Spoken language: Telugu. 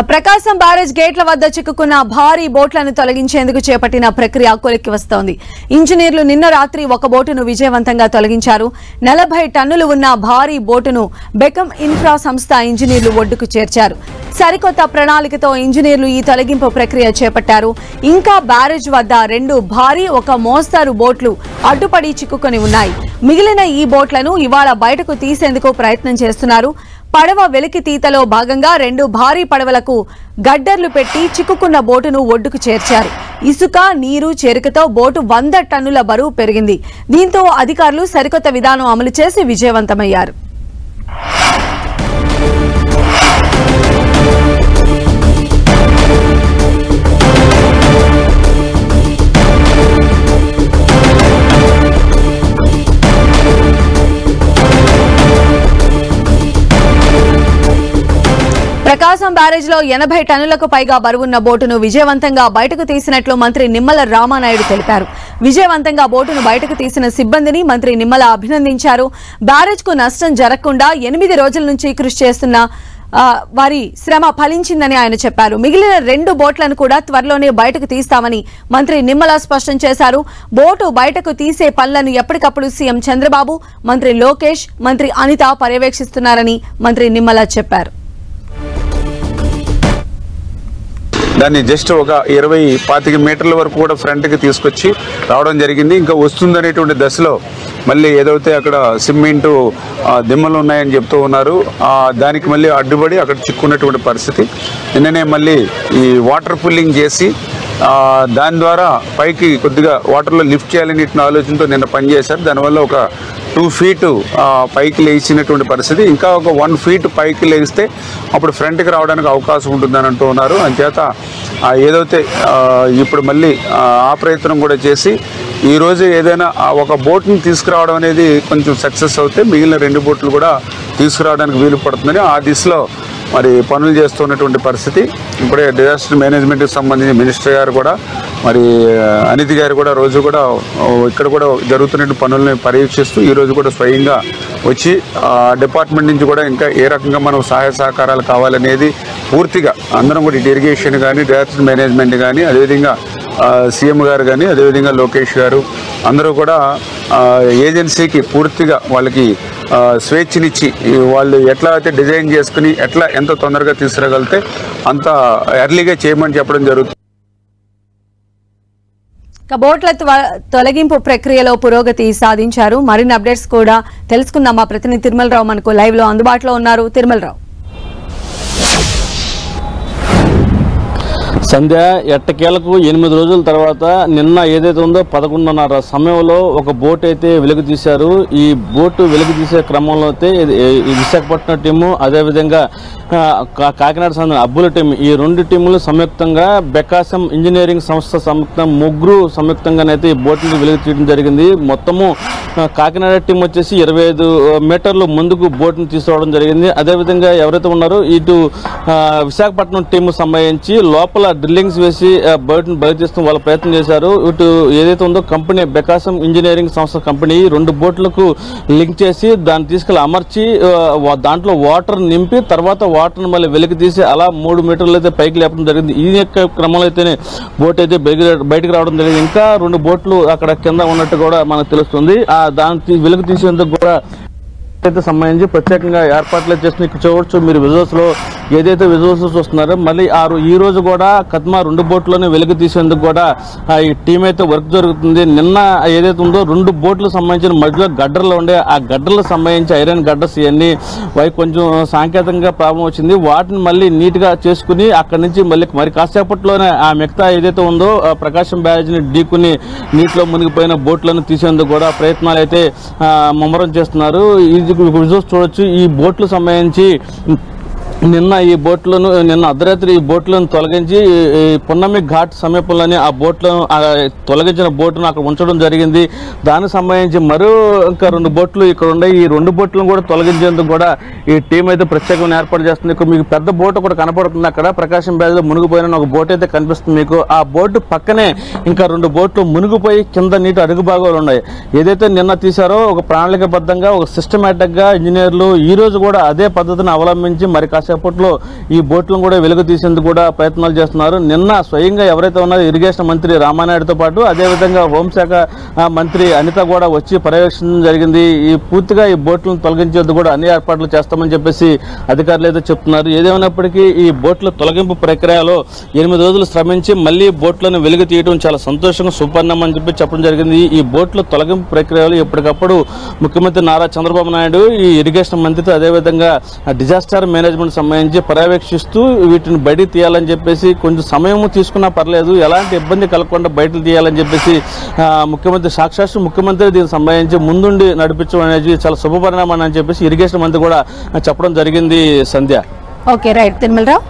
ప్రకాశం బ్యారేజ్ గేట్ల వద్ద చిక్కుకున్న భారీ బోట్లను తొలగించేందుకు చేపట్టిన ప్రక్రియ కొలిక్కి వస్తోంది. ఇంజనీర్లు నిన్న రాత్రి ఒక బోటును విజయవంతంగా తొలగించారు. 40 టన్నులు ఉన్న భారీ బోటును బెకమ్ ఇన్ఫ్రా సంస్థ ఇంజనీర్లు ఒడ్డుకు చేర్చారు. సరికొత్త ప్రణాళికతో ఇంజనీర్లు ఈ తొలగింపు ప్రక్రియ చేపట్టారు. ఇంకా బ్యారేజ్ వద్ద 2 భారీ, 1 మోస్తారు బోట్లు అడ్డుపడి చిక్కుకొని ఉన్నాయి. మిగిలిన ఈ బోట్లను ఇవాళ బయటకు తీసేందుకు ప్రయత్నం చేస్తున్నారు. పడవ వెలికితీతలో భాగంగా 2 భారీ పడవలకు గడ్డర్లు పెట్టి చిక్కుకున్న బోటును ఒడ్డుకు చేర్చారు. ఇసుక, నీరు చేరికతో బోటు 100 టన్నుల బరువు పెరిగింది. దీంతో అధికారులు సరికొత్త విధానం అమలు చేసి విజయవంతమయ్యారు. ప్రకాశం బ్యారేజ్ లో 80 టన్నులకు పైగా బరువున్న బోటును విజయవంతంగా బయటకు తీసినట్లు మంత్రి నిమ్మల రామానాయుడు తెలిపారు. విజయవంతంగా బోటును బయటకు తీసిన సిబ్బందిని మంత్రి నిమ్మల అభినందించారు. బ్యారేజ్ కు నష్టం జరగకుండా 8 రోజుల నుంచి కృషి చేస్తున్న వారి శ్రమ ఫలించిందని ఆయన చెప్పారు. మిగిలిన 2 బోట్లను కూడా త్వరలోనే బయటకు తీస్తామని మంత్రి నిమ్మల స్పష్టం చేశారు. బోటు బయటకు తీసే పనులను ఎప్పటికప్పుడు సీఎం చంద్రబాబు, మంత్రి లోకేష్, మంత్రి అనిత పర్యవేక్షిస్తున్నారని మంత్రి నిమ్మల చెప్పారు. దాన్ని జస్ట్ ఒక 20-25 మీటర్ల వరకు కూడా ఫ్రంట్కి తీసుకొచ్చి రావడం జరిగింది. ఇంకా వస్తుందనేటువంటి దశలో మళ్ళీ ఏదైతే అక్కడ సిమెంటు దిమ్మలు ఉన్నాయని చెప్తూ ఉన్నారు, దానికి మళ్ళీ అడ్డుపడి అక్కడ చిక్కున్నటువంటి పరిస్థితి. నిన్ననే మళ్ళీ ఈ వాటర్ పుల్లింగ్ చేసి దాని ద్వారా పైకి కొద్దిగా వాటర్లో లిఫ్ట్ చేయాలని ఆలోచనతో నిన్న పనిచేశారు. దానివల్ల ఒక 2 ఫీట్ పైకి లేచినటువంటి పరిస్థితి. ఇంకా ఒక 1 ఫీట్ పైకి లేస్తే అప్పుడు ఫ్రంట్కి రావడానికి అవకాశం ఉంటుందని అంటూ ఉన్నారు. అంచేత ఏదైతే ఇప్పుడు మళ్ళీ ఆ ప్రయత్నం కూడా చేసి ఈరోజు ఏదైనా ఒక బోట్ని తీసుకురావడం అనేది కొంచెం సక్సెస్ అవుతే మిగిలిన 2 బోట్లు కూడా తీసుకురావడానికి వీలు పడుతుందని ఆ దిశలో మరి పనులు చేస్తున్నటువంటి పరిస్థితి. ఇప్పుడే డిజాస్టర్ మేనేజ్మెంట్కి సంబంధించిన మినిస్టర్ గారు కూడా, మరి అనితి గారు కూడా రోజు కూడా ఇక్కడ కూడా జరుగుతున్న పనులను పర్యవేక్షిస్తూ ఈరోజు కూడా స్వయంగా వచ్చి డిపార్ట్మెంట్ నుంచి కూడా ఇంకా ఏ రకంగా మనం సహాయ సహకారాలు కావాలనేది పూర్తిగా అందరం కూడా ఇరిగేషన్ కానీ, డిజాస్టర్ మేనేజ్మెంట్ కానీ, అదేవిధంగా సీఎం గారు కానీ, అదేవిధంగా లోకేష్ గారు అందరూ కూడా ఏజెన్సీకి పూర్తిగా వాళ్ళకి స్వేచ్ఛనిచ్చి వాళ్ళు ఎట్లా అయితే డిజైన్ చేసుకుని ఎట్లా ఎంత తొందరగా తీసుకురాగలిగితే అంత ఎర్లీగా చేయమని చెప్పడం జరుగుతుంది. బోట్ల తొలగింపు ప్రక్రియలో పురోగతి సాధించారు. మరిన్ని అప్డేట్స్ కూడా తెలుసుకుందాం. మా ప్రతినిధి తిరుమలరావు మనకు లైవ్ లో అందుబాటులో ఉన్నారు. తిరుమలరావు, సంధ్య ఎట్టకేలకు 8 రోజుల తర్వాత నిన్న ఏదైతే ఉందో 11:30 సమయంలో ఒక బోట్ అయితే వెలుగు తీశారు. ఈ బోటు వెలుగు తీసే క్రమంలో అయితే విశాఖపట్నం టీము, అదేవిధంగా కాకినాడ సంబంధించిన అబ్బుల టీం, ఈ 2 టీములు సంయుక్తంగా ప్రకాశం ఇంజనీరింగ్ సంస్థ ముగ్గురు సంయుక్తంగానైతే ఈ బోట్ని వెలుగు తీయడం జరిగింది. మొత్తము కాకినాడ టీం వచ్చేసి 25 మీటర్లు ముందుకు బోట్ని తీసుకురావడం జరిగింది. అదేవిధంగా ఎవరైతే ఉన్నారో ఇటు విశాఖపట్నం టీము సంబంధించి లోపల డ్రిల్లింగ్స్ వేసి బోట్ని బయట తీస్తూ వాళ్ళ ప్రయత్నం చేశారు. ఇటు ఏదైతే ఉందో కంపెనీ ప్రకాశం ఇంజనీరింగ్ సంస్థ కంపెనీ 2 బోట్లకు లింక్ చేసి దాన్ని తీసుకెళ్లి అమర్చి దాంట్లో వాటర్ నింపి తర్వాత వాటర్ని మళ్ళీ వెలికి తీసి అలా 3 మీటర్లు అయితే పైకి లేపడం జరిగింది. ఈ యొక్క క్రమంలో అయితేనే బోట్ అయితే బయటకు రావడం జరిగింది. ఇంకా 2 బోట్లు అక్కడ కింద ఉన్నట్టు కూడా మనకు తెలుస్తుంది. దాన్ని వెలుగు తీసేందుకు కూడా అయితే సంబంధించి ప్రత్యేకంగా ఏర్పాట్లు చేస్తున్న ఇక్కడ చూడవచ్చు మీరు విజువల్స్ లో ఏదైతే విజువల్స్ చూస్తున్నారో మళ్ళీ ఈ రోజు కూడా కద్మా 2 బోట్లను వెలుగు తీసేందుకు కూడా ఈ టీం అయితే వర్క్ జరుగుతుంది. నిన్న ఏదైతే ఉందో 2 బోట్లకు సంబంధించిన మధ్యలో గడ్డర్లు ఉండే ఆ గడ్డర్లకు సంబంధించి ఐరన్ గడ్డర్స్ ఇవన్నీ కొంచెం సాంకేతికంగా ప్రాబ్లం వచ్చింది. వాటిని మళ్ళీ నీట్ గా చేసుకుని అక్కడి నుంచి మళ్ళీ మరి కాసేపట్లోనే ఆ మిగతా ఏదైతే ఉందో ప్రకాశం బ్యారేజ్ ని ఢీకుని నీటిలో మునిగిపోయిన బోట్లను తీసేందుకు కూడా ప్రయత్నాలు అయితే ముమ్మరం చేస్తున్నారు. విజువల్స్ చూడొచ్చు. ఈ బోట్లు సంబంధించి నిన్న అర్ధరాత్రి ఈ బోట్లను తొలగించి పున్నమి ఘాట్ సమీపంలోనే ఆ బోట్లను తొలగించిన బోటును అక్కడ ఉంచడం జరిగింది. దానికి సంబంధించి ఇంకా 2 బోట్లు ఇక్కడ ఉన్నాయి. ఈ 2 బోట్లను కూడా తొలగించేందుకు కూడా ఈ టీం అయితే ప్రత్యేకంగా ఏర్పాటు చేస్తుంది. మీకు పెద్ద బోట్ కూడా కనపడుతుంది. అక్కడ ప్రకాశం బ్యారేజ్ లో మునిగిపోయిన ఒక బోట్ అయితే కనిపిస్తుంది మీకు. ఆ బోటు పక్కనే ఇంకా 2 బోట్లు మునిగిపోయి కింద నీటి అడుగు భాగాలు ఉన్నాయి. ఏదైతే నిన్న తీశారో ఒక ప్రణాళికబద్ధంగా ఒక సిస్టమేటిక్ గా ఇంజనీర్లు ఈ రోజు కూడా అదే పద్ధతిని అవలంబించి మరి కాసేపు కాసేపట్లో ఈ బోట్లను కూడా వెలుగు తీసేందుకు కూడా ప్రయత్నాలు చేస్తున్నారు. నిన్న స్వయంగా ఎవరైతే ఉన్నారో ఇరిగేషన్ మంత్రి రామానాయుడుతో పాటు అదేవిధంగా హోంశాఖ మంత్రి అనిత కూడా వచ్చి పర్యవేక్షించడం జరిగింది. ఈ పూర్తిగా ఈ బోట్లను తొలగించేందుకు కూడా అన్ని ఏర్పాట్లు చేస్తామని చెప్పేసి అధికారులు అయితే చెప్తున్నారు. ఏదేమైనప్పటికీ ఈ బోట్ల తొలగింపు ప్రక్రియలో 8 రోజులు శ్రమించి మళ్లీ బోట్లను వెలుగు తీయడం చాలా సంతోషంగా సుపరిణామం అని చెప్పి చెప్పడం జరిగింది. ఈ బోట్ల తొలగింపు ప్రక్రియలో ఎప్పటికప్పుడు ముఖ్యమంత్రి నారా చంద్రబాబు నాయుడు ఈ ఇరిగేషన్ మంత్రితో అదేవిధంగా డిజాస్టర్ మేనేజ్మెంట్ సంబంధించి పర్యవేక్షిస్తూ వీటిని బయట తీయాలని చెప్పేసి కొంచెం సమయం తీసుకున్నా పర్లేదు, ఎలాంటి ఇబ్బంది కలగకుండా బయటకు తీయాలని చెప్పేసి ముఖ్యమంత్రి సాక్షాత్ ముఖ్యమంత్రి దీనికి సంబంధించి ముందుండి నడిపించడం అనేది చాలా శుభపరిణామం అని చెప్పేసి ఇరిగేషన్ మంత్రి కూడా చెప్పడం జరిగింది. సంధ్య. Okay, right Tirumalarao.